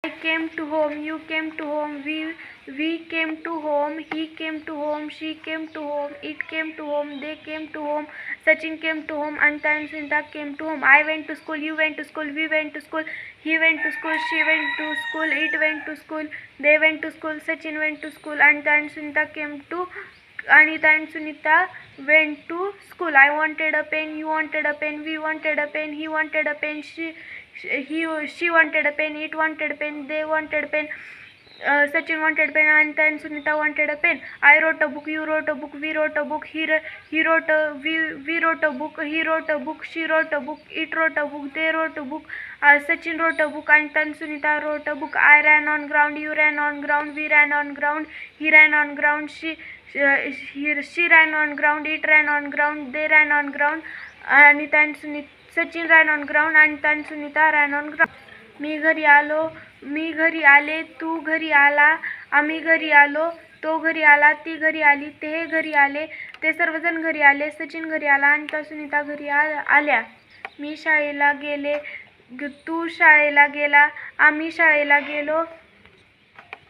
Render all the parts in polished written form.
I came to home, you came to home, we came to home, he came to home, she came to home, it came to home, they came to home, Sachin came to home, Anita and Sunita came to home. I went to school, you went to school, we went to school, he went to school, she went to school, it went to school, they went to school, Sachin went to school, Anita and Sunita went to school. I wanted a pen, you wanted a pen, we wanted a pen, he wanted a pen, she wanted a pen, it wanted a pen, they wanted a pen, Sachin wanted a pen, Anita and Sunita wanted a pen. I wrote a book, you wrote a book, we wrote a book, we wrote a book, he wrote a book, she wrote a book, it wrote a book, they wrote a book, Sachin wrote a book, Anita and Sunita wrote a book. I ran on ground, you ran on ground, we ran on ground, he ran on ground, she ran on ground, it ran on ground, they ran on ground, Anita and Sunita, Sachin ran on ground, Anita and Sunita ran on ground. मी घरी आले, तू घरी आला, आम्ही घरी आलो, तो घरी आला, ती घरी आली, ते घरी आले, ते सर्वजण घरी आले, सचिन घरी आला, अनिता सुनीता घरी आल्या. मी शाळेला गेले, तू शाळेला गेला, आम्ही शाळेला गेलो,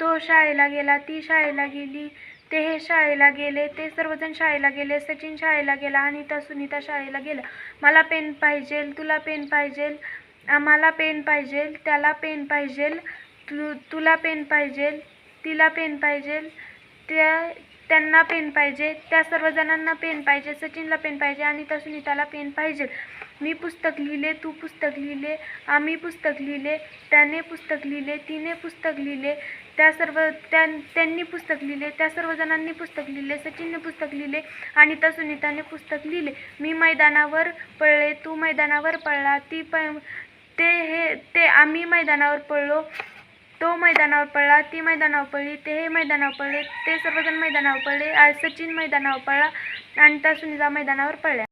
तो शाळेला गेला, ती शाळेला गेली, ते शाळेला गेले, ते सर्वजण शाळेला गेले, सचिन शाळेला गेला, अनिता सुनीता शाळेला गेला. मला पेन पाहिजे, तुला पेन पाहिजे, आम्हाला पेन पाहिजे, त्याला पेन पाहिजे, तुला पेन पाहिजे, तिला पेन पाहिजे, त्यांना पेन पाहिजे, त्या सर्वजणांना पेन पाहिजे, सचिनला पेन पाहिजे, अनिता सुनीताला पेन पाहिजे. मी पुस्तक लिहिले, तू पुस्तक लिहिले, आम्ही पुस्तक लिहिले, त्याने पुस्तक लिहिले, तिने पुस्तक लिहिले, त्यांनी पुस्तक लिहिले, त्या सर्वजणांनी पुस्तक लिहिले, सचिनने पुस्तक लिहिले, अनिता सुनीताने पुस्तक लिहिले. मी मैदानावर पळले, तू मैदानावर पळला, आम्ही मैदानावर पळलो, तो मैदानावर पळला, ती मैदानावर पळली, ते मैदानावर पळले, ते सर्वजण मैदानावर पळले, सचिन मैदानावर पळला, अनिता सुनीता मैदानावर पळल्या.